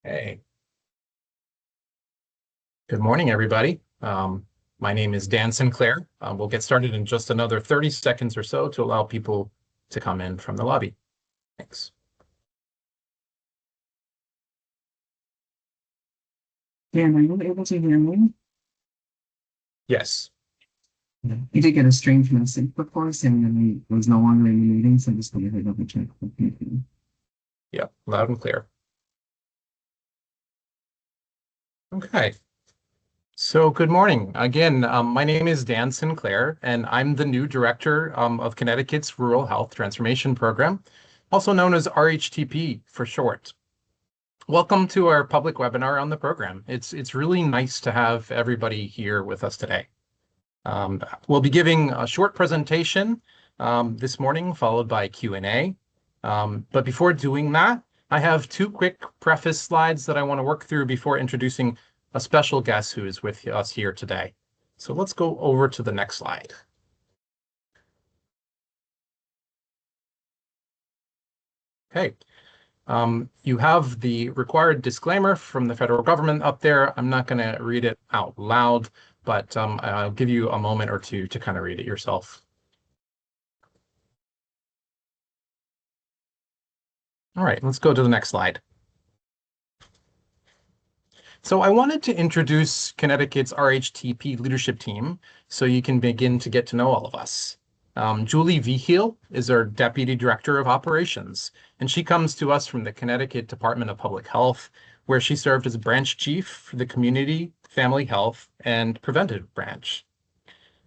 Hey, good morning, everybody. My name is Dan Sinclair. We'll get started in just another 30 seconds or so to allow people to come in from the lobby. Thanks. Dan, are you able to hear me? Yes. You did get a strange message before saying that I was no longer in the meeting, so I'm just going to double check. Yep, loud and clear. Okay. So good morning. Again, my name is Dan Sinclair, and I'm the new director of Connecticut's Rural Health Transformation Program, also known as RHTP for short. Welcome to our public webinar on the program. It's really nice to have everybody here with us today. We'll be giving a short presentation this morning, followed by Q&A. But before doing that, I have two quick preface slides that I want to work through before introducing a special guest who is with us here today. So let's go over to the next slide. Okay. You have the required disclaimer from the federal government up there. I'm not going to read it out loud, but I'll give you a moment or two to kind of read it yourself. All right, let's go to the next slide. So I wanted to introduce Connecticut's RHTP leadership team so you can begin to get to know all of us. Julie Vigil is our Deputy Director of Operations, and she comes to us from the Connecticut Department of Public Health, where she served as branch chief for the Community, Family Health, and Preventive Branch.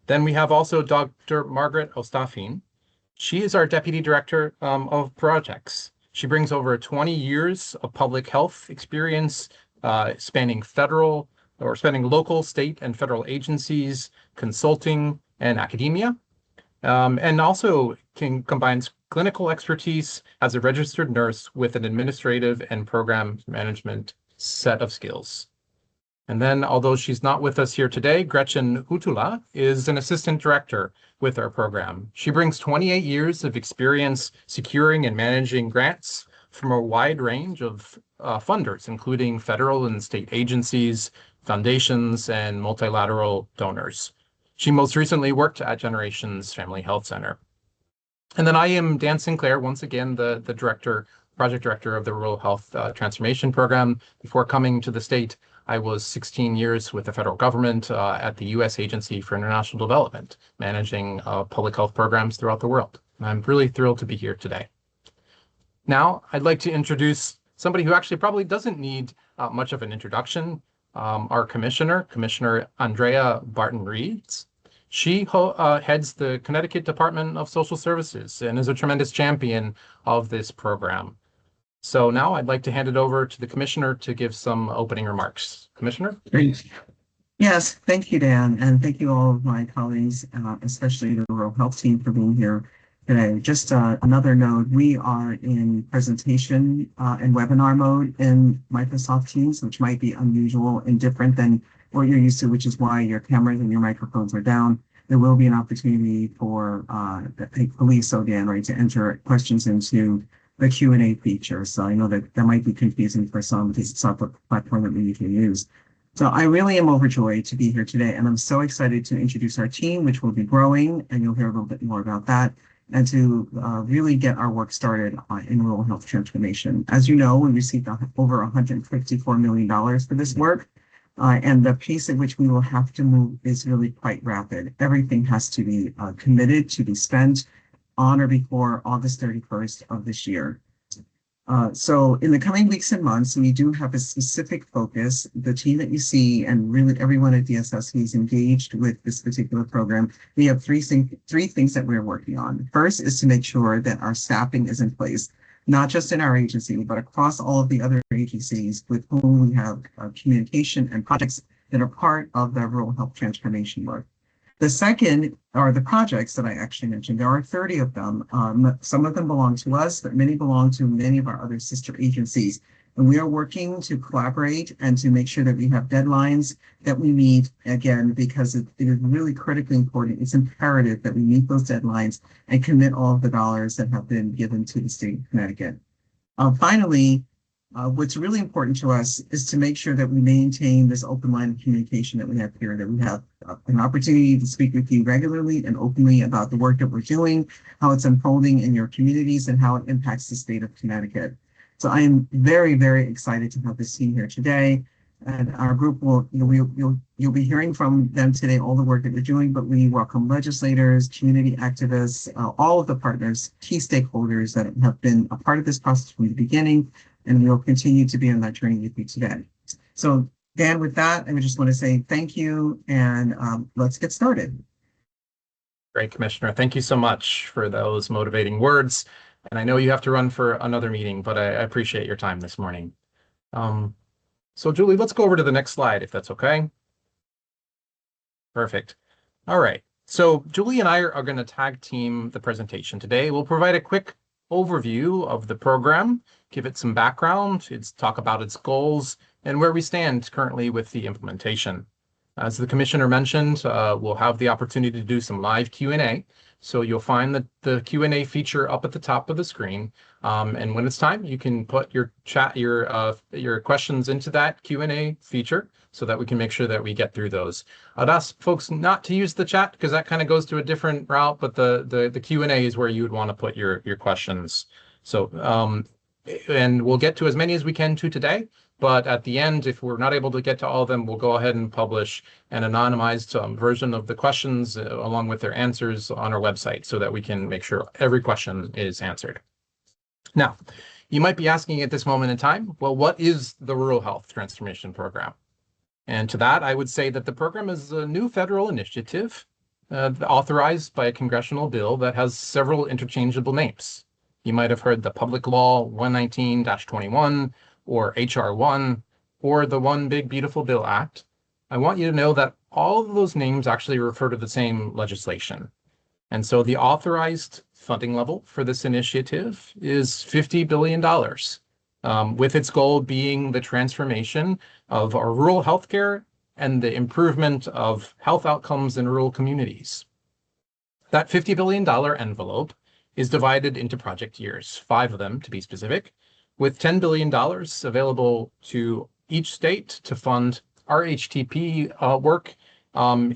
Then we have also Dr. Margaret Ostafin. She is our Deputy Director of Projects. She brings over 20 years of public health experience spanning local, state, and federal agencies, consulting, and academia. And also combines clinical expertise as a registered nurse with an administrative and program management set of skills. And then, although she's not with us here today, Gretchen Hutula is an assistant director with our program. She brings 28 years of experience securing and managing grants from a wide range of funders, including federal and state agencies, foundations, and multilateral donors. She most recently worked at Generations Family Health Center. And then I am Dan Sinclair, once again, the project director of the Rural Health Transformation Program. Before coming to the state, I was 16 years with the federal government at the U.S. Agency for International Development, managing public health programs throughout the world. And I'm really thrilled to be here today. Now, I'd like to introduce somebody who actually probably doesn't need much of an introduction, our Commissioner Andrea Barton-Reeds. She heads the Connecticut Department of Social Services and is a tremendous champion of this program. So now I'd like to hand it over to the Commissioner to give some opening remarks. Commissioner? Great. Yes, thank you, Dan, and thank you all of my colleagues, especially the Rural Health team, for being here today. Just another note, we are in presentation and webinar mode in Microsoft Teams, which might be unusual and different than what you're used to, which is why your cameras and your microphones are down. There will be an opportunity for, I believe so, Dan, right, to enter questions into the Q&A feature. So I know that might be confusing for some because it's not the platform that we usually use. So I really am overjoyed to be here today, and I'm so excited to introduce our team, which will be growing, and you'll hear a little bit more about that, and to really get our work started in rural health transformation. As you know, we received over $154 million for this work, and the pace at which we will have to move is really quite rapid. Everything has to be committed to be spent on or before August 31st of this year. So in the coming weeks and months, we do have a specific focus. The team that you see and really everyone at DSS who's engaged with this particular program, we have three things that we're working on. First is to make sure that our staffing is in place, not just in our agency, but across all of the other agencies with whom we have communication and projects that are part of the rural health transformation work. The second are the projects that I actually mentioned. There are 30 of them. Some of them belong to us, but many belong to many of our other sister agencies. And we are working to collaborate and to make sure that we have deadlines that we meet, again, because it is really critically important. It's imperative that we meet those deadlines and commit all of the dollars that have been given to the state of Connecticut. Finally, What's really important to us is to make sure that we maintain this open line of communication that we have here, that we have an opportunity to speak with you regularly and openly about the work that we're doing, how it's unfolding in your communities, and how it impacts the state of Connecticut. So I am very, very excited to have this team here today. And our group will, you'll be hearing from them today all the work that we're doing, but we welcome legislators, community activists, all of the partners, key stakeholders that have been a part of this process from the beginning, and we'll continue to be on that journey with you today. So Dan, with that, I just want to say thank you, and let's get started. Great, Commissioner. Thank you so much for those motivating words. And I know you have to run for another meeting, but I appreciate your time this morning. So Julie, let's go over to the next slide, if that's okay. Perfect. All right. So Julie and I are going to tag team the presentation today. We'll provide a quick overview of the program, give it some background, talk about its goals, and where we stand currently with the implementation. As the Commissioner mentioned, we'll have the opportunity to do some live Q&A. So you'll find the Q&A feature up at the top of the screen. And when it's time, you can put your questions into that Q&A feature so that we can make sure that we get through those. I'd ask folks not to use the chat because that kind of goes to a different route, but the Q&A is where you would want to put your questions. So, and we'll get to as many as we can today. But at the end, if we're not able to get to all of them, we'll go ahead and publish an anonymized version of the questions along with their answers on our website so that we can make sure every question is answered. Now, you might be asking at this moment in time, well, what is the Rural Health Transformation Program? And to that, I would say that the program is a new federal initiative authorized by a congressional bill that has several interchangeable names. You might have heard the Public Law 119-21, or HR 1, or the One Big Beautiful Bill Act. I want you to know that all of those names actually refer to the same legislation. And so the authorized funding level for this initiative is $50 billion, with its goal being the transformation of our rural healthcare and the improvement of health outcomes in rural communities. That $50 billion envelope is divided into project years, 5 of them to be specific, with $10 billion available to each state to fund RHTP work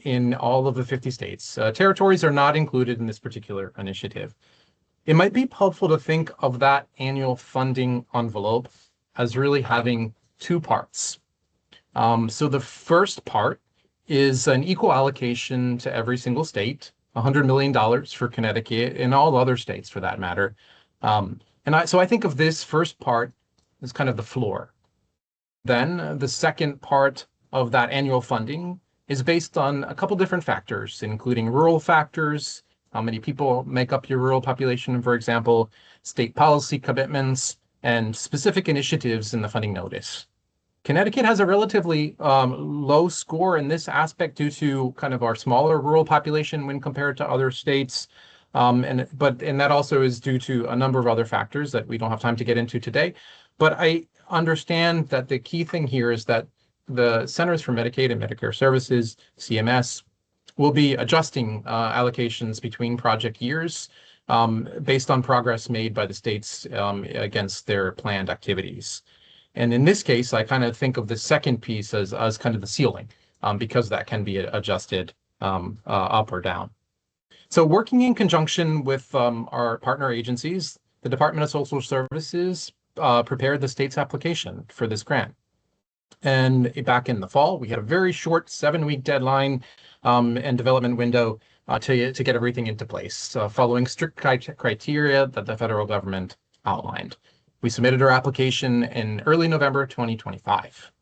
in all of the 50 states. Territories are not included in this particular initiative. It might be helpful to think of that annual funding envelope as really having 2 parts. So the first part is an equal allocation to every single state, $100 million for Connecticut and all other states for that matter. So I think of this first part as kind of the floor. Then the second part of that annual funding is based on a couple different factors, including rural factors, how many people make up your rural population, for example, state policy commitments, and specific initiatives in the funding notice. Connecticut has a relatively low score in this aspect due to kind of our smaller rural population when compared to other states. And that also is due to a number of other factors that we don't have time to get into today. But I understand that the key thing here is that the Centers for Medicaid and Medicare Services, CMS, will be adjusting allocations between project years based on progress made by the states against their planned activities. And in this case, I kind of think of the second piece as kind of the ceiling because that can be adjusted up or down. So working in conjunction with our partner agencies, the Department of Social Services prepared the state's application for this grant. And back in the fall, we had a very short 7-week deadline and development window to get everything into place, following strict criteria that the federal government outlined. We submitted our application in early November 2025.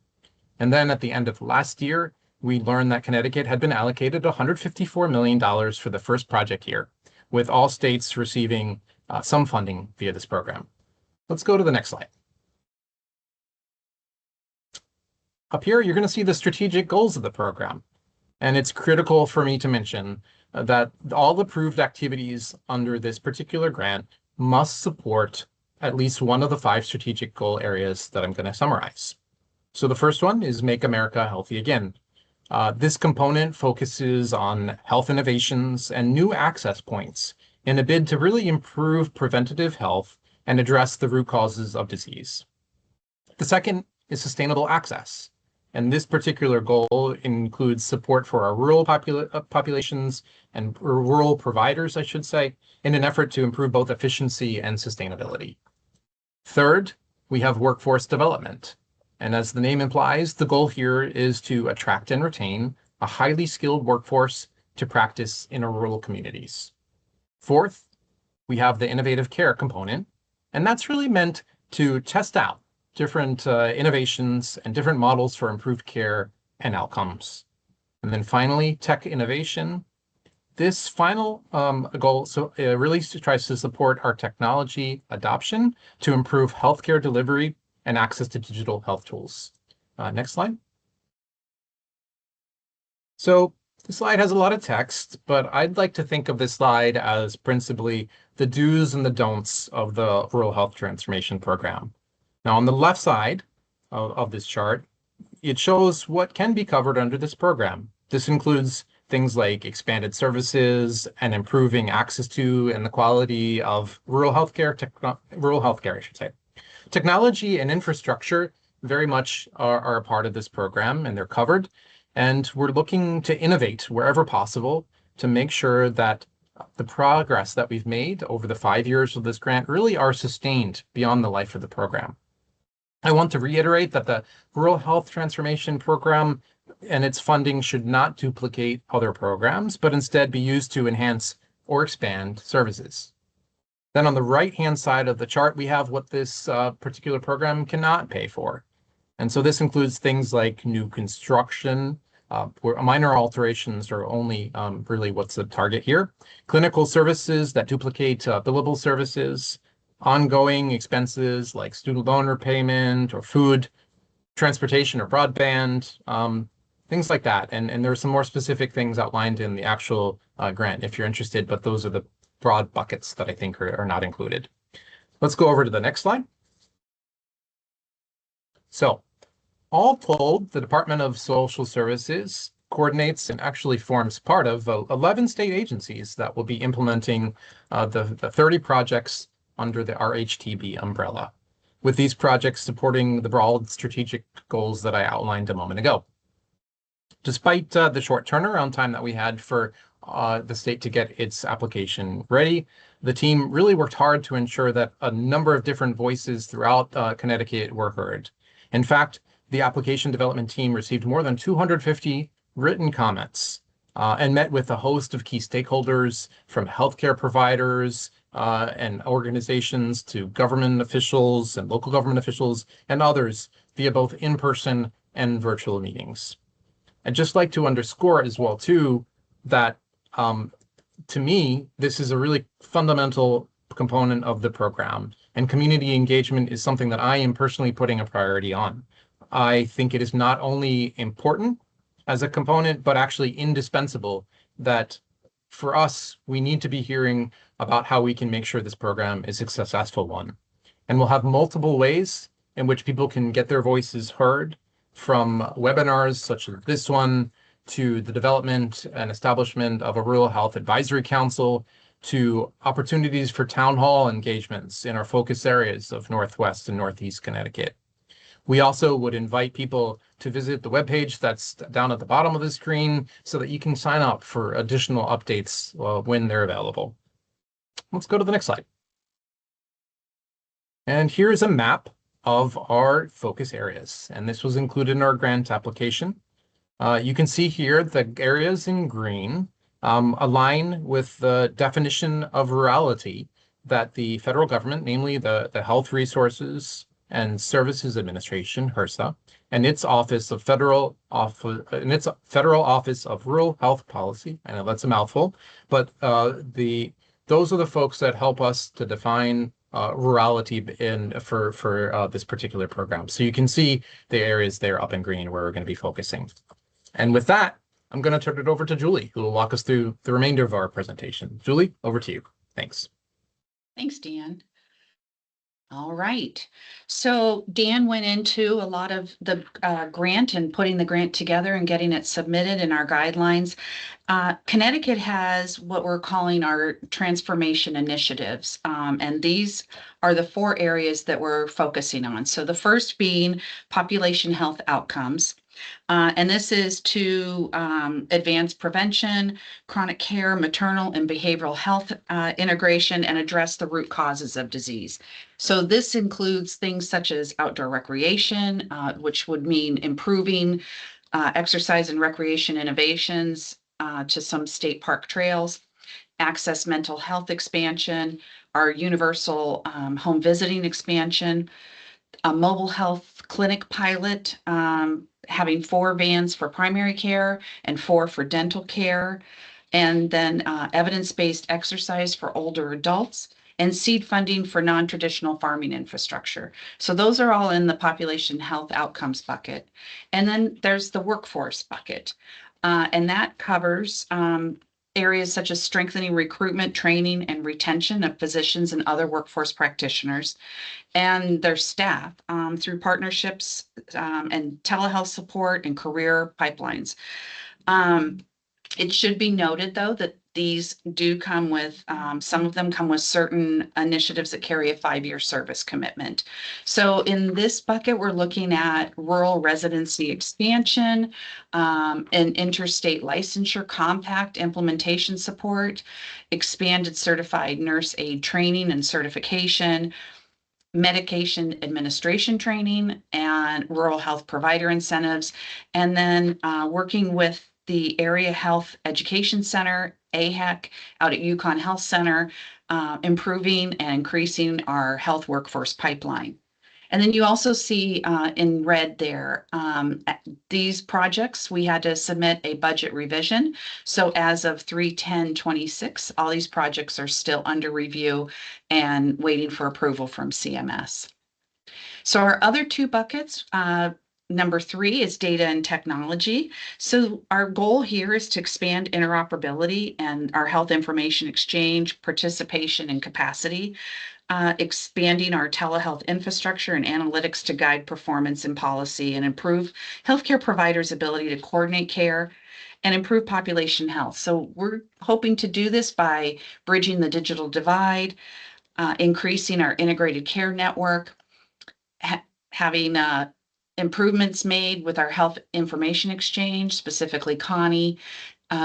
And then at the end of last year, we learned that Connecticut had been allocated $154 million for the first project year, with all states receiving some funding via this program. Let's go to the next slide. Up here, you're going to see the strategic goals of the program. And it's critical for me to mention that all approved activities under this particular grant must support at least one of the 5 strategic goal areas that I'm going to summarize. So the first one is Make America Healthy Again. This component focuses on health innovations and new access points in a bid to really improve preventative health and address the root causes of disease. The second is sustainable access. And this particular goal includes support for our rural populations and rural providers, I should say, in an effort to improve both efficiency and sustainability. Third, we have workforce development. And as the name implies, the goal here is to attract and retain a highly skilled workforce to practice in our rural communities. Fourth, we have the innovative care component, and that's really meant to test out different innovations and different models for improved care and outcomes. And then finally, tech innovation. This final goal really tries to support our technology adoption to improve healthcare delivery and access to digital health tools. Next slide. So the slide has a lot of text, but I'd like to think of this slide as principally the do's and the don'ts of the Rural Health Transformation Program. Now, on the left side of this chart, it shows what can be covered under this program. This includes things like expanded services and improving access to and the quality of rural healthcare, I should say. Technology and infrastructure very much are a part of this program, and they're covered. And we're looking to innovate wherever possible to make sure that the progress that we've made over the 5 years of this grant really are sustained beyond the life of the program. I want to reiterate that the Rural Health Transformation Program and its funding should not duplicate other programs, but instead be used to enhance or expand services. Then on the right-hand side of the chart, we have what this particular program cannot pay for. And so this includes things like new construction, where minor alterations are only really what's the target here. Clinical services that duplicate billable services, ongoing expenses like student loan repayment or food, transportation or broadband, things like that. And there are some more specific things outlined in the actual grant if you're interested, but those are the broad buckets that I think are not included. Let's go over to the next slide. So all told, the Department of Social Services coordinates and actually forms part of 11 state agencies that will be implementing the 30 projects under the RHTP umbrella, with these projects supporting the broad strategic goals that I outlined a moment ago. Despite the short turnaround time that we had for the state to get its application ready, the team really worked hard to ensure that a number of different voices throughout Connecticut were heard. In fact, the application development team received more than 250 written comments and met with a host of key stakeholders, from healthcare providers and organizations to government officials and local government officials and others via both in-person and virtual meetings. I'd just like to underscore as well, too, that to me, this is a really fundamental component of the program, and community engagement is something that I am personally putting a priority on. I think it is not only important as a component, but actually indispensable that for us, we need to be hearing about how we can make sure this program is a successful one. And we'll have multiple ways in which people can get their voices heard, from webinars such as this one, to the development and establishment of a Rural Health Advisory Council, to opportunities for town hall engagements in our focus areas of Northwest and Northeast Connecticut. We also would invite people to visit the webpage that's down at the bottom of the screen so that you can sign up for additional updates when they're available. Let's go to the next slide. And here's a map of our focus areas, and this was included in our grant application. You can see here the areas in green align with the definition of rurality that the federal government, namely the Health Resources and Services Administration, HRSA, and its Federal Office of Rural Health Policy. I know that's a mouthful, but those are the folks that help us to define rurality for this particular program. So you can see the areas there up in green where we're going to be focusing. And with that, I'm going to turn it over to Julie, who will walk us through the remainder of our presentation. Julie, over to you. Thanks. Thanks, Dan. All right. So Dan went into a lot of the grant and putting the grant together and getting it submitted in our guidelines. Connecticut has what we're calling our transformation initiatives, and these are the 4 areas that we're focusing on. So the first being population health outcomes. And this is to advance prevention, chronic care, maternal and behavioral health integration, and address the root causes of disease. So this includes things such as outdoor recreation, which would mean improving exercise and recreation innovations to some state park trails, access mental health expansion, our universal home visiting expansion, a mobile health clinic pilot, having 4 vans for primary care and 4 for dental care, and then evidence-based exercise for older adults, and seed funding for non-traditional farming infrastructure. So those are all in the population health outcomes bucket. And then there's the workforce bucket, and that covers areas such as strengthening recruitment, training, and retention of physicians and other workforce practitioners and their staff through partnerships and telehealth support and career pipelines. It should be noted, though, that these do come with, some of them come with certain initiatives that carry a 5-year service commitment. So in this bucket, we're looking at rural residency expansion, and interstate licensure compact implementation support, expanded certified nurse aid training and certification, medication administration training, and rural health provider incentives, and then working with the Area Health Education Center, AHEC, out at Yukon Health Center, improving and increasing our health workforce pipeline. And then you also see in red there, these projects, we had to submit a budget revision. So as of 3/10/26, all these projects are still under review and waiting for approval from CMS. So our other 2 buckets, number 3 is data and technology. So our goal here is to expand interoperability and our health information exchange, participation, and capacity. Expanding our telehealth infrastructure and analytics to guide performance and policy and improve healthcare providers' ability to coordinate care and improve population health. So we're hoping to do this by bridging the digital divide, increasing our integrated care network, having improvements made with our health information exchange, specifically Connie,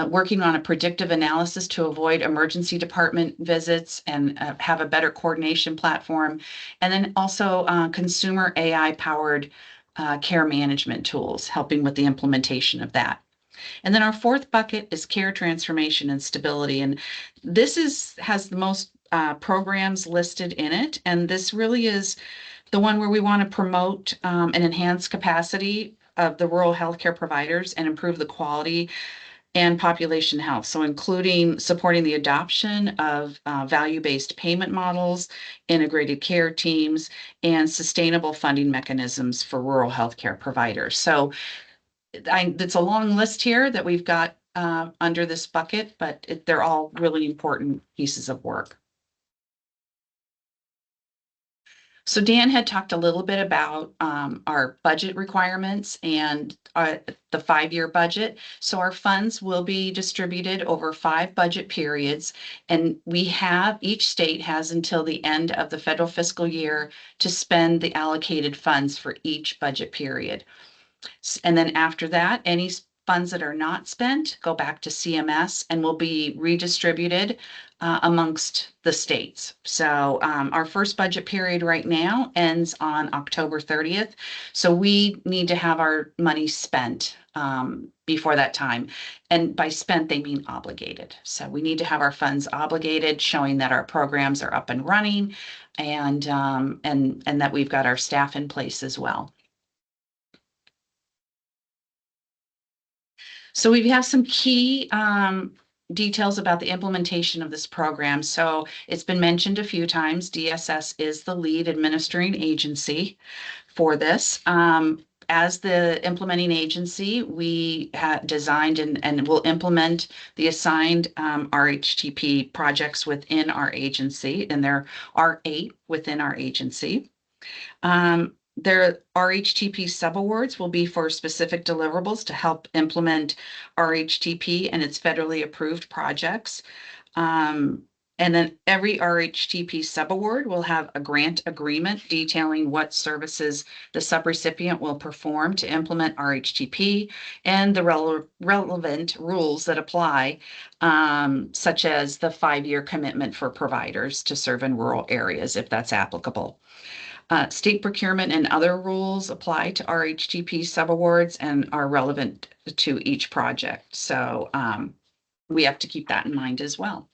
working on a predictive analysis to avoid emergency department visits and have a better coordination platform. And then also consumer AI-powered care management tools, helping with the implementation of that. And then our 4th bucket is care transformation and stability. And this has the most programs listed in it. And this really is the one where we want to promote and enhance capacity of the rural healthcare providers and improve the quality and population health. So including supporting the adoption of value-based payment models, integrated care teams, and sustainable funding mechanisms for rural healthcare providers. So it's a long list here that we've got under this bucket, but they're all really important pieces of work. So Dan had talked a little bit about our budget requirements and the 5-year budget. So our funds will be distributed over 5 budget periods, and each state has until the end of the federal fiscal year to spend the allocated funds for each budget period. And then after that, any funds that are not spent go back to CMS and will be redistributed amongst the states. So our first budget period right now ends on October 30th. So we need to have our money spent before that time. And by spent, they mean obligated. So we need to have our funds obligated, showing that our programs are up and running and that we've got our staff in place as well. So we have some key details about the implementation of this program. So it's been mentioned a few times, DSS is the lead administering agency for this. as the implementing agency, we have designed and will implement the assigned RHTP projects within our agency, and there are 8 within our agency. Their RHTP subawards will be for specific deliverables to help implement RHTP and its federally approved projects. And then every RHTP subaward will have a grant agreement detailing what services the subrecipient will perform to implement RHTP and the relevant rules that apply, such as the 5-year commitment for providers to serve in rural areas, if that's applicable. State procurement and other rules apply to RHTP subawards and are relevant to each project. So we have to keep that in mind as well.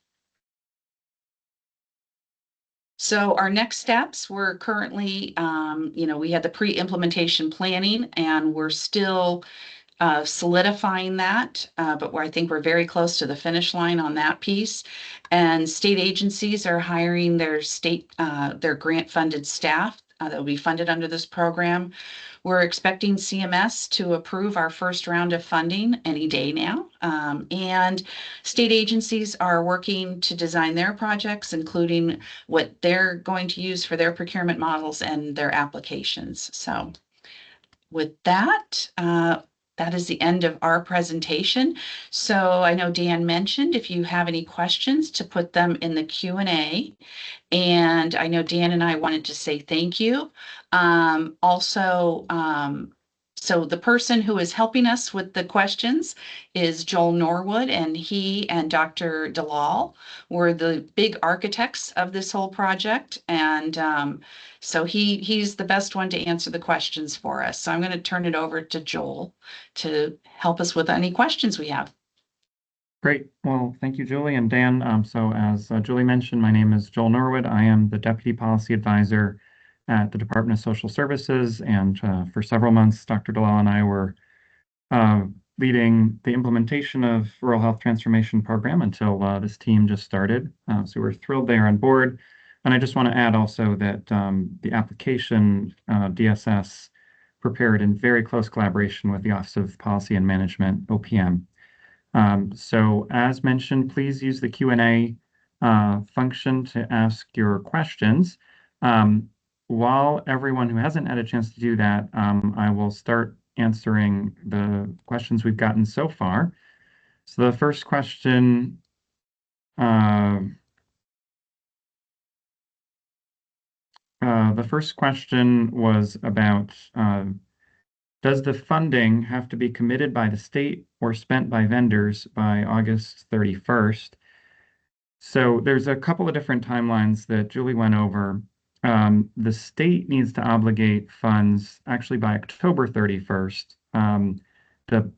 So our next steps, we're currently, we had the pre-implementation planning, and we're still solidifying that, but I think we're very close to the finish line on that piece. And state agencies are hiring their grant-funded staff that will be funded under this program. We're expecting CMS to approve our first round of funding any day now. And state agencies are working to design their projects, including what they're going to use for their procurement models and their applications. So with that, that is the end of our presentation. So I know Dan mentioned if you have any questions to put them in the Q&A. And I know Dan and I wanted to say thank you. So the person who is helping us with the questions is Joel Norwood, and he and Dr. Dalal were the big architects of this whole project. And so he's the best one to answer the questions for us. So I'm going to turn it over to Joel to help us with any questions we have. Great. Well, thank you, Julie and Dan. So as Julie mentioned, my name is Joel Norwood. I am the Deputy Policy Advisor at the Department of Social Services. And for several months, Dr. Dalal and I were leading the implementation of Rural Health Transformation Program until this team just started. So we're thrilled they are on board. And I just want to add also that the application DSS prepared in very close collaboration with the Office of Policy and Management, OPM. So as mentioned, please use the Q&A function to ask your questions. While everyone who hasn't had a chance to do that, I will start answering the questions we've gotten so far. So the first question was about does the funding have to be committed by the state or spent by vendors by August 31st? So there's a couple of different timelines that Julie went over. The state needs to obligate funds actually by October 31st. The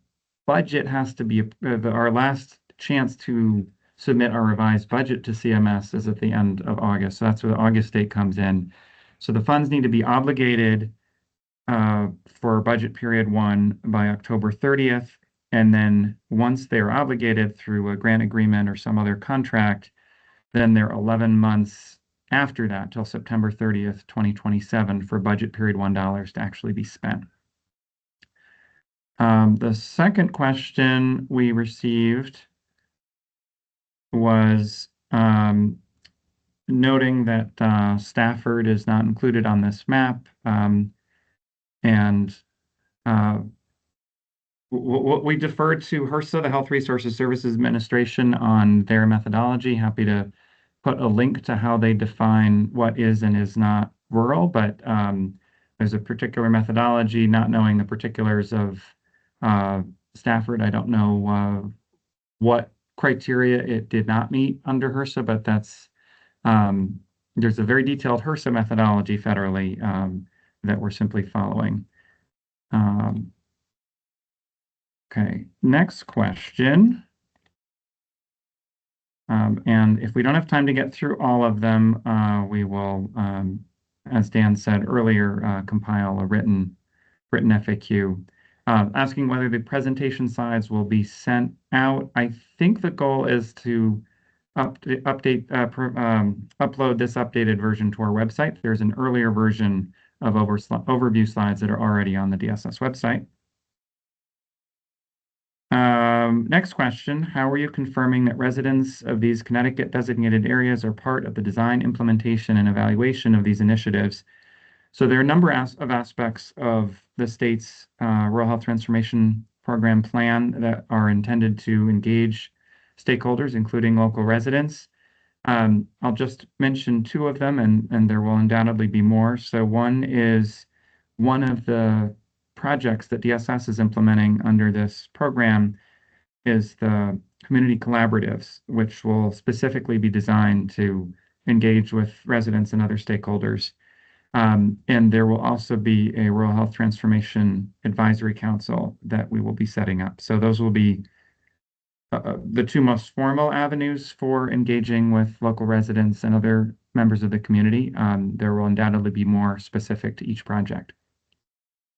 budget has to be, our last chance to submit our revised budget to CMS is at the end of August. So that's where the August date comes in. So the funds need to be obligated for budget period 1 by October 30th. And then once they're obligated through a grant agreement or some other contract, then they're 11 months after that till September 30th, 2027 for budget period $1 to actually be spent. The second question we received was noting that Stafford is not included on this map. We deferred to HRSA, the Health Resources Services Administration, on their methodology. Happy to put a link to how they define what is and is not rural, but there's a particular methodology. Not knowing the particulars of Stafford, I don't know what criteria it did not meet under HRSA, but that's there's a very detailed HRSA methodology federally that we're simply following. Okay, next question. And if we don't have time to get through all of them, we will, as Dan said earlier, compile a written FAQ. Asking whether the presentation slides will be sent out. I think the goal is to upload this updated version to our website. There's an earlier version of overview slides that are already on the DSS website. Next question, how are you confirming that residents of these Connecticut designated areas are part of the design, implementation, and evaluation of these initiatives? So there are a number of aspects of the state's Rural Health Transformation Program plan that are intended to engage stakeholders, including local residents. I'll just mention two of them, and there will undoubtedly be more. So one is one of the projects that DSS is implementing under this program is the community collaboratives, which will specifically be designed to engage with residents and other stakeholders. And there will also be a Rural Health Transformation Advisory Council that we will be setting up. So those will be the two most formal avenues for engaging with local residents and other members of the community. There will undoubtedly be more specific to each project.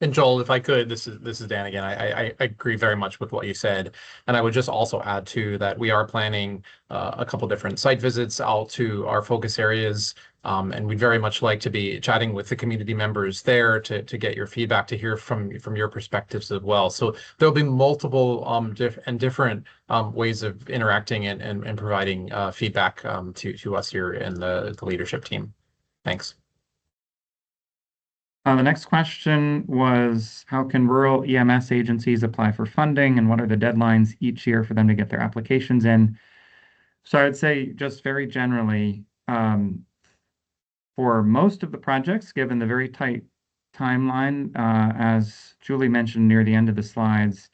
And Joel, if I could, this is Dan again. I agree very much with what you said, and I would just also add to that we are planning a couple different site visits out to our focus areas, and we'd very much like to be chatting with the community members there to get your feedback, to hear from your perspectives as well. So there'll be multiple different ways of interacting and providing feedback to us here in the leadership team. Thanks. The next question was, how can rural EMS agencies apply for funding, and what are the deadlines each year for them to get their applications in? So I would say just very generally, for most of the projects, given the very tight timeline, as Julie mentioned near the end of the slides,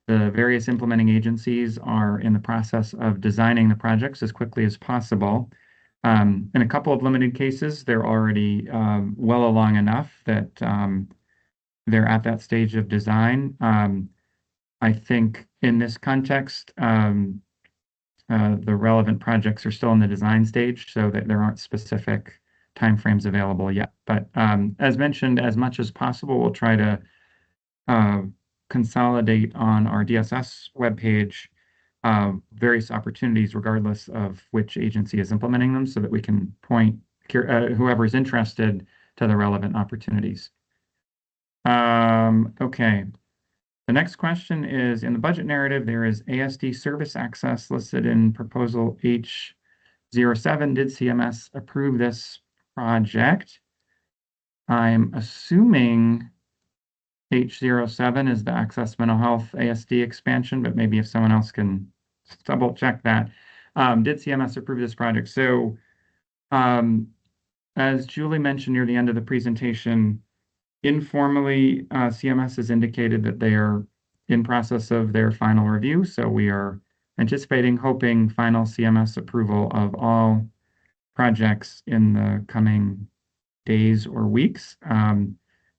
the various implementing agencies are in the process of designing the projects as quickly as possible. In a couple of limited cases, they're already well along enough that they're at that stage of design. I think in this context, the relevant projects are still in the design stage, so that there aren't specific timeframes available yet. But as mentioned, as much as possible, we'll try to consolidate on our DSS webpage various opportunities, regardless of which agency is implementing them, so that we can point whoever is interested to the relevant opportunities. Okay. The next question is, in the budget narrative, there is ASD service access listed in proposal H07. Did CMS approve this project? I'm assuming H07 is the Access Mental Health ASD expansion, but maybe if someone else can double check that. Did CMS approve this project? So as Julie mentioned near the end of the presentation, informally, CMS has indicated that they are in process of their final review. So we are anticipating, hoping final CMS approval of all projects in the coming days or weeks.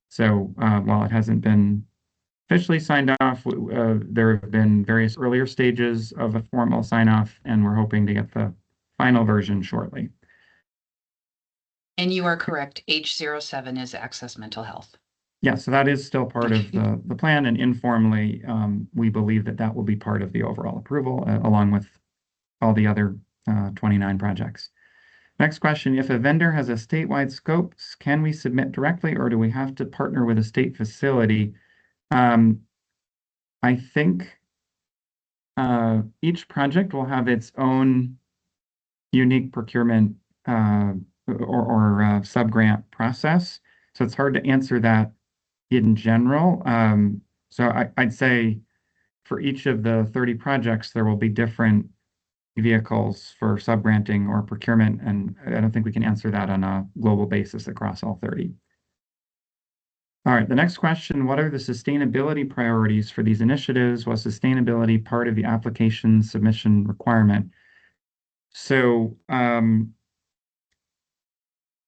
So while it hasn't been officially signed off, there have been various earlier stages of a formal sign-off, and we're hoping to get the final version shortly. And you are correct, H07 is Access Mental Health. Yeah, so that is still part of the plan, and informally, we believe that that will be part of the overall approval, along with all the other 29 projects. Next question, if a vendor has a statewide scope, can we submit directly, or do we have to partner with a state facility? I think each project will have its own unique procurement or sub-grant process. So it's hard to answer that in general. So I'd say for each of the 30 projects, there will be different vehicles for sub-granting or procurement, and I don't think we can answer that on a global basis across all 30. All right, the next question, what are the sustainability priorities for these initiatives? Was sustainability part of the application submission requirement? So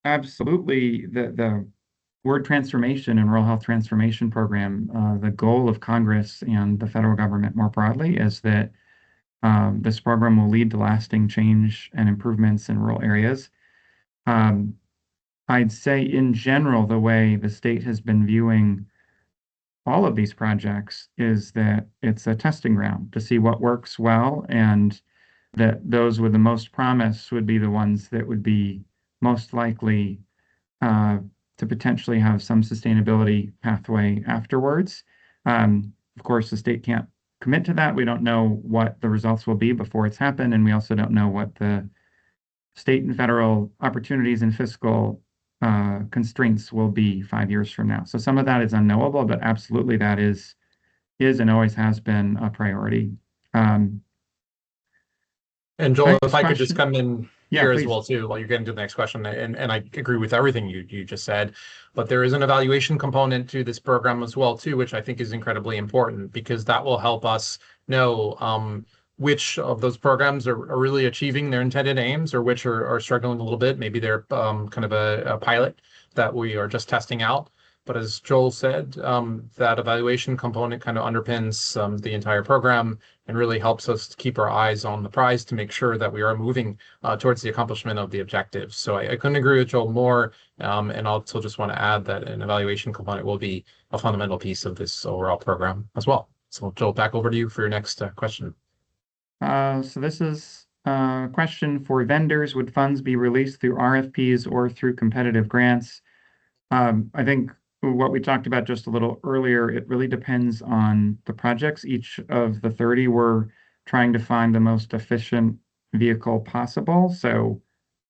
absolutely, the word transformation and Rural Health Transformation Program, the goal of Congress and the federal government more broadly is that this program will lead to lasting change and improvements in rural areas. I'd say in general, the way the state has been viewing all of these projects is that it's a testing ground to see what works well, and that those with the most promise would be the ones that would be most likely to potentially have some sustainability pathway afterwards. Of course, the state can't commit to that. We don't know what the results will be before it's happened, and we also don't know what the state and federal opportunities and fiscal constraints will be 5 years from now. So some of that is unknowable, but absolutely that is and always has been a priority. And Joel, Next if I could question. just come in Yeah, here as please. well too, while you're getting to the next question, and I agree with everything you just said, but there is an evaluation component to this program as well too, which I think is incredibly important because that will help us know which of those programs are really achieving their intended aims or which are struggling a little bit. Maybe they're kind of a pilot that we are just testing out. But as Joel said, that evaluation component kind of underpins the entire program and really helps us to keep our eyes on the prize to make sure that we are moving towards the accomplishment of the objectives. So I couldn't agree with Joel more, and also just want to add that an evaluation component will be a fundamental piece of this overall program as well. So Joel, back over to you for your next question. So this is a question for vendors. Would funds be released through RFPs or through competitive grants? I think what we talked about just a little earlier, it really depends on the projects. Each of the 30 we're trying to find the most efficient vehicle possible. So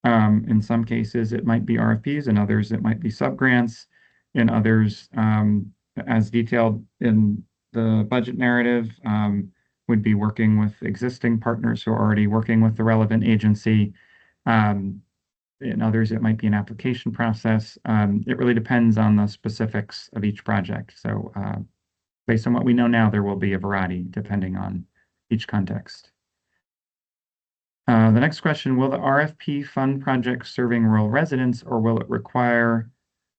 in some cases, it might be RFPs, in others, it might be sub-grants, in others, as detailed in the budget narrative, would be working with existing partners who are already working with the relevant agency. In others, it might be an application process. It really depends on the specifics of each project. So based on what we know now, there will be a variety depending on each context. The next question, will the RFP fund projects serving rural residents, or will it require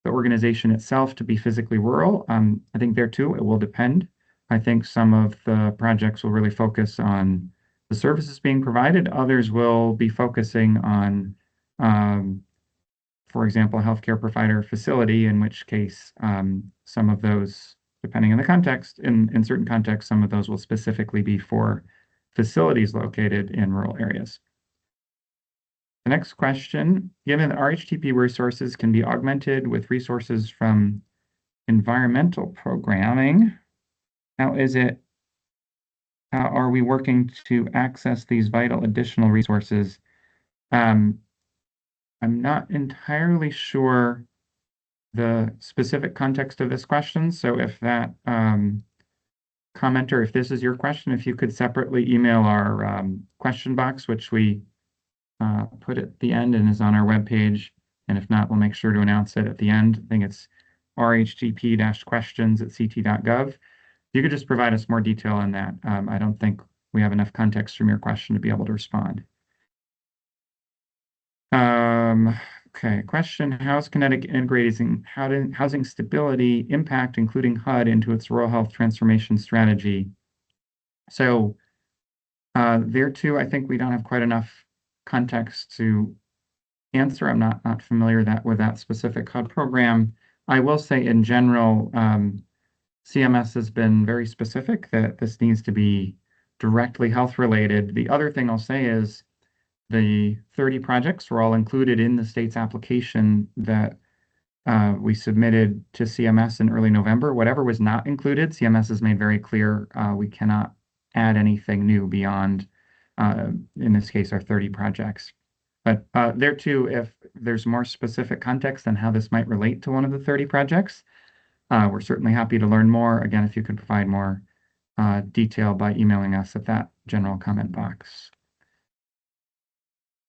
the organization itself to be physically rural? I think there too, it will depend. I think some of the projects will really focus on the services being provided. Others will be focusing on, for example, a healthcare provider facility, in which case some of those, depending on the context, in certain contexts, some of those will specifically be for facilities located in rural areas. The next question, given that RHTP resources can be augmented with resources from environmental programming, how are we working to access these vital additional resources? I'm not entirely sure the specific context of this question. So if that commenter, if this is your question, if you could separately email our question box, which we put at the end and is on our webpage. And if not, we'll make sure to announce it at the end. I think it's rhtp-questions@ct.gov. You could just provide us more detail on that. I don't think we have enough context from your question to be able to respond. Okay, question, how is Connecticut integrating housing stability impact, including HUD, into its rural health transformation strategy? So there too, I think we don't have quite enough context to answer. I'm not familiar with that specific HUD program. I will say in general, CMS has been very specific that this needs to be directly health related. The other thing I'll say is the 30 projects were all included in the state's application that we submitted to CMS in early November. Whatever was not included, CMS has made very clear we cannot add anything new beyond, in this case, our 30 projects. But there too, if there's more specific context on how this might relate to one of the 30 projects, we're certainly happy to learn more. Again, if you could provide more detail by emailing us at that general comment box.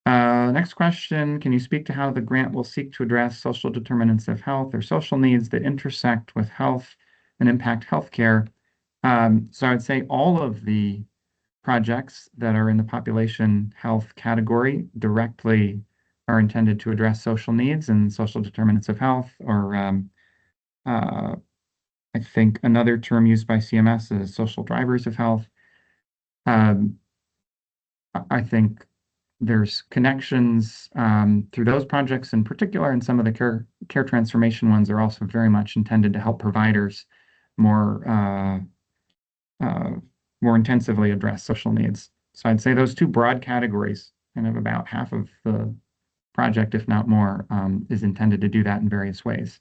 Next question, can you speak to how the grant will seek to address social determinants of health or social needs that intersect with health and impact healthcare? So I would say all of the projects that are in the population health category directly are intended to address social needs and social determinants of health, or I think another term used by CMS is social drivers of health. I think there's connections through those projects in particular, and some of the care transformation ones are also very much intended to help providers more intensively address social needs. So I'd say those two broad categories, kind of about half of the project, if not more, is intended to do that in various ways.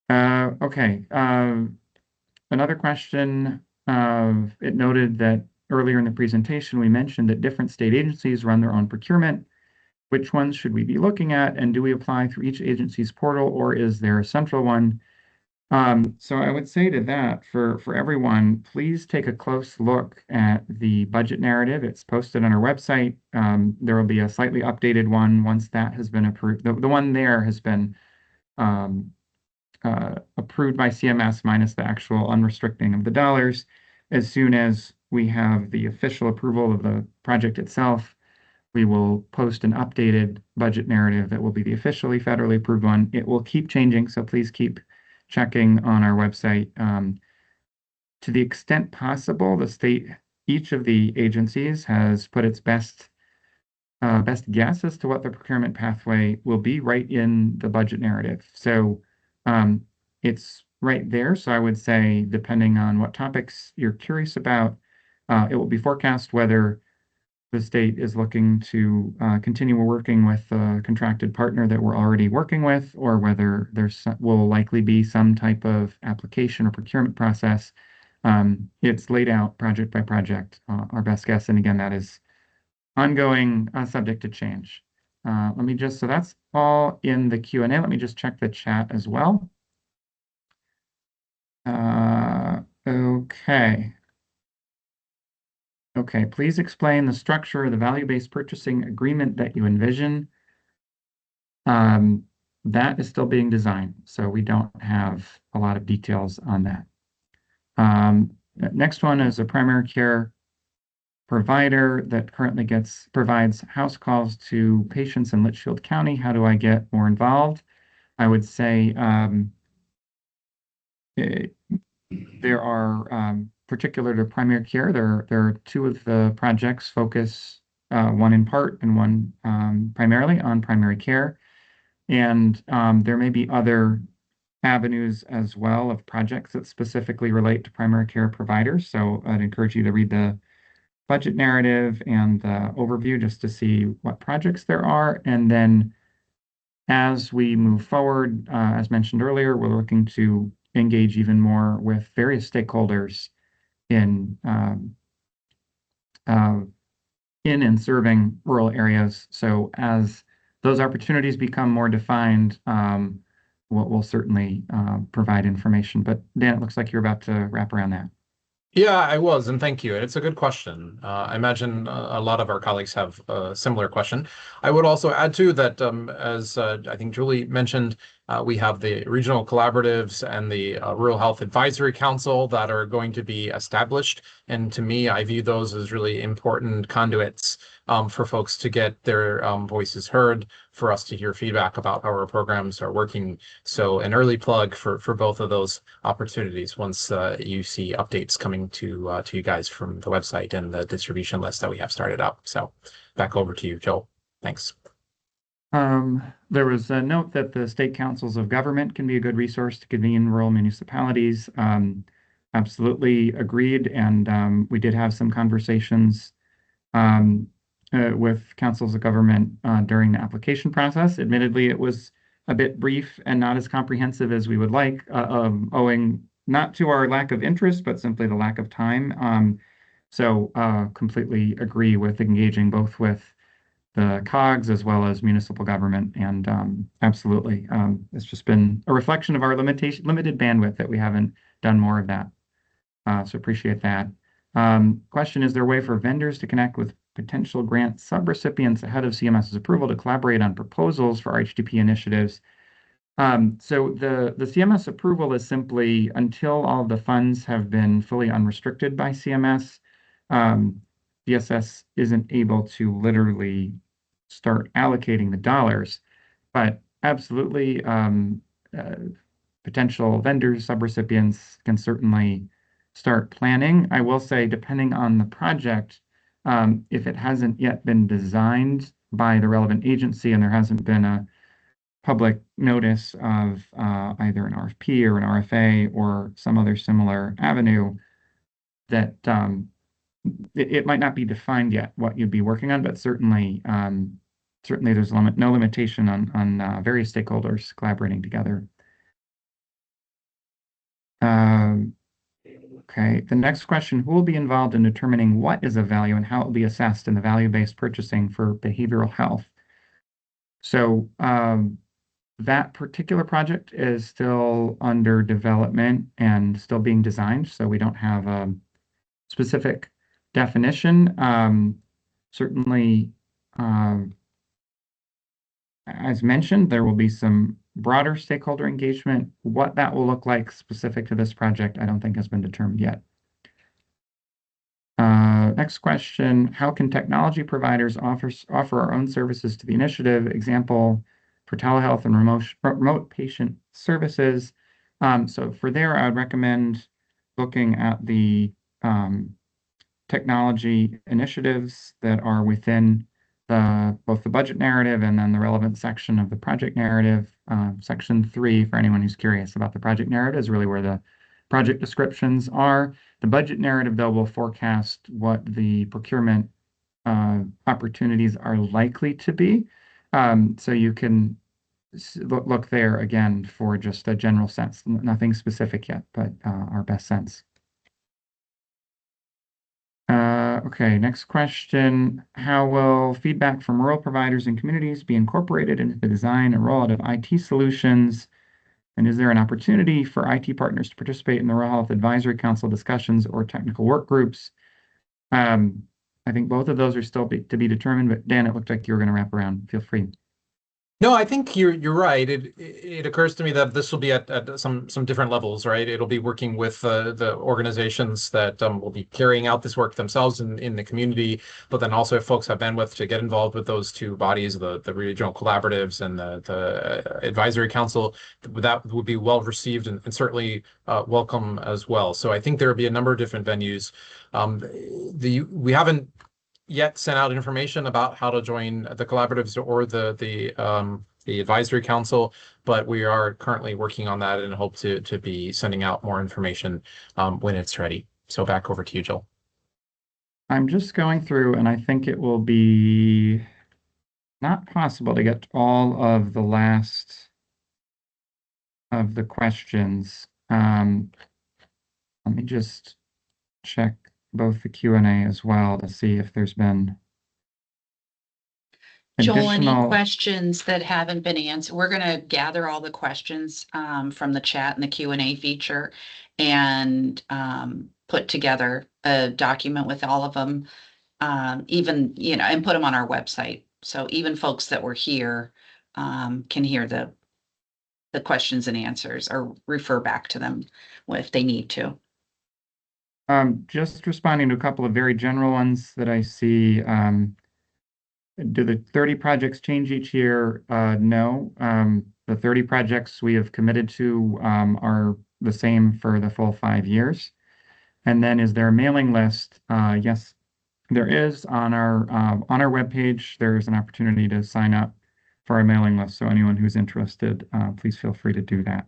Okay. Another question, it noted that earlier in the presentation, we mentioned that different state agencies run their own procurement. Which ones should we be looking at, and do we apply through each agency's portal, or is there a central one? So I would say to that, for everyone, please take a close look at the budget narrative. It's posted on our website. There will be a slightly updated one once that has been approved. The one there has been um, approved by CMS minus the actual unrestricting of the dollars. As soon as we have the official approval of the project itself, we will post an updated budget narrative that will be the officially federally approved one. It will keep changing, so please keep checking on our website. To the extent possible, each of the agencies has put its best guess as to what the procurement pathway will be right in the budget narrative. So it's right there. So I would say, depending on what topics you're curious about, it will be forecast whether the state is looking to continue working with a contracted partner that we're already working with, or whether will likely be some type of application or procurement process. It's laid out project by project, our best guess. And again, that is ongoing, subject to change. So that's all in the Q&A. Let me just check the chat as well. Okay. Okay, please explain the structure of the value-based purchasing agreement that you envision. That is still being designed, so we don't have a lot of details on that. Next one is a primary care provider that currently provides house calls to patients in Litchfield County. How do I get more involved? I would say there are particular to primary care. There are two of the projects focus, one in part and one primarily on primary care. And there may be other avenues as well of projects that specifically relate to primary care providers. So I'd encourage you to read the budget narrative and the overview just to see what projects there are. And then as we move forward, as mentioned earlier, we're looking to engage even more with various stakeholders in and serving rural areas. So as those opportunities become more defined, we'll certainly provide information. But Dan, it looks like you're about to wrap around that. Yeah, I was, and thank you. And it's a good question. I imagine a lot of our colleagues have a similar question. I would also add too that as I think Julie mentioned, we have the regional collaboratives and the Rural Health Advisory Council that are going to be established. And to me, I view those as really important conduits for folks to get their voices heard, for us to hear feedback about how our programs are working. So an early plug for both of those opportunities once you see updates coming to you guys from the website and the distribution list that we have started up. So back over to you, Joel. Thanks. There was a note that the state councils of government can be a good resource to convene rural municipalities. Absolutely agreed. And we did have some conversations with councils of government during the application process. Admittedly, it was a bit brief and not as comprehensive as we would like, owing not to our lack of interest, but simply the lack of time. So completely agree with engaging both with the COGS as well as municipal government. And absolutely, it's just been a reflection of our limited bandwidth that we haven't done more of that. So appreciate that. Question, is there a way for vendors to connect with potential grant subrecipients ahead of CMS's approval to collaborate on proposals for RHTP initiatives? So the CMS approval is simply until all the funds have been fully unrestricted by CMS, DSS isn't able to literally start allocating the dollars, but absolutely potential vendors, subrecipients can certainly start planning. I will say, depending on the project, if it hasn't yet been designed by the relevant agency and there hasn't been a public notice of either an RFP or an RFA or some other similar avenue, that it might not be defined yet what you'd be working on, but certainly there's no limitation on various stakeholders collaborating together. Okay, the next question, who will be involved in determining what is of value and how it will be assessed in the value-based purchasing for behavioral health? So that particular project is still under development and still being designed, so we don't have a specific definition. Certainly, as mentioned, there will be some broader stakeholder engagement. What that will look like specific to this project, I don't think has been determined yet. Next question, how can technology providers offer our own services to the initiative? Example, for telehealth and remote patient services. So for there, I would recommend looking at the technology initiatives that are within both the budget narrative and then the relevant section of the project narrative. Section 3, for anyone who's curious about the project narrative, is really where the project descriptions are. The budget narrative, though, will forecast what the procurement opportunities are likely to be. So you can look there again for just a general sense, nothing specific yet, but our best sense. Okay, next question. How will feedback from rural providers and communities be incorporated into the design and rollout of IT solutions? And is there an opportunity for IT partners to participate in the Rural Health Advisory Council discussions or technical work groups? I think both of those are still to be determined, but Dan, it looked like you were going to wrap around. Feel free. No, I think you're right. It occurs to me that this will be at some different levels, right? It'll be working with the organizations that will be carrying out this work themselves in the community, but then also if folks have bandwidth to get involved with those two bodies, the regional collaboratives and the advisory council, that would be well received and certainly welcome as well. So I think there will be a number of different venues. We haven't yet sent out information about how to join the collaboratives or the advisory council, but we are currently working on that and hope to be sending out more information when it's ready. So back over to you, Jill. I'm just going through, and I think it will be not possible to get all of the last of the questions. Let me just check both the Q&A as well to see if there's been Joel, any additional questions that haven't been answered? We're going to gather all the questions from the chat and the Q&A feature and put together a document with all of them, even, and put them on our website. So even folks that were here can hear the questions and answers or refer back to them if they need to. Just responding to a couple of very general ones that I see. Do the 30 projects change each year? No. The 30 projects we have committed to are the same for the full 5 years. And then is there a mailing list? Yes, there is. On our webpage, there's an opportunity to sign up for our mailing list. So anyone who's interested, please feel free to do that.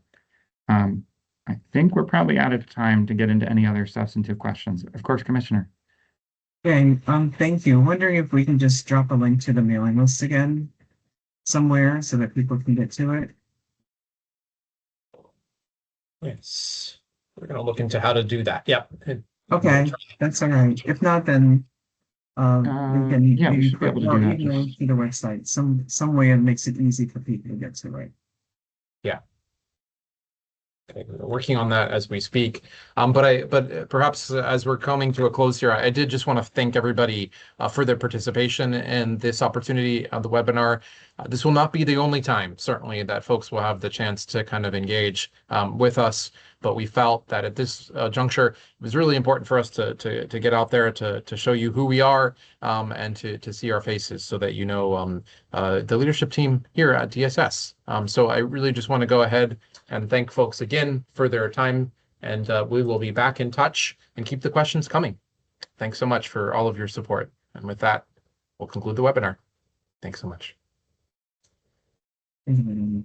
I think we're probably out of time to get into any other substantive questions. Of course, Commissioner. Okay, thank you. Wondering if we can just drop a link to the mailing list again somewhere so that people can get to it. Yes, we're going to look into how to do that. Yep. Okay, that's all right. If not, then we can yeah, we should be able to do that. email to the website. Some way that makes it easy for people to get to it. Yeah. Okay, we're working on that as we speak. But perhaps as we're coming to a close here, I did just want to thank everybody for their participation in this opportunity on the webinar. This will not be the only time, certainly, that folks will have the chance to kind of engage with us. But we felt that at this juncture, it was really important for us to get out there to show you who we are and to see our faces so that you know the leadership team here at DSS. So I really just want to go ahead and thank folks again for their time, and we will be back in touch and keep the questions coming. Thanks so much for all of your support. And with that, we'll conclude the webinar. Thanks so much. Thank you.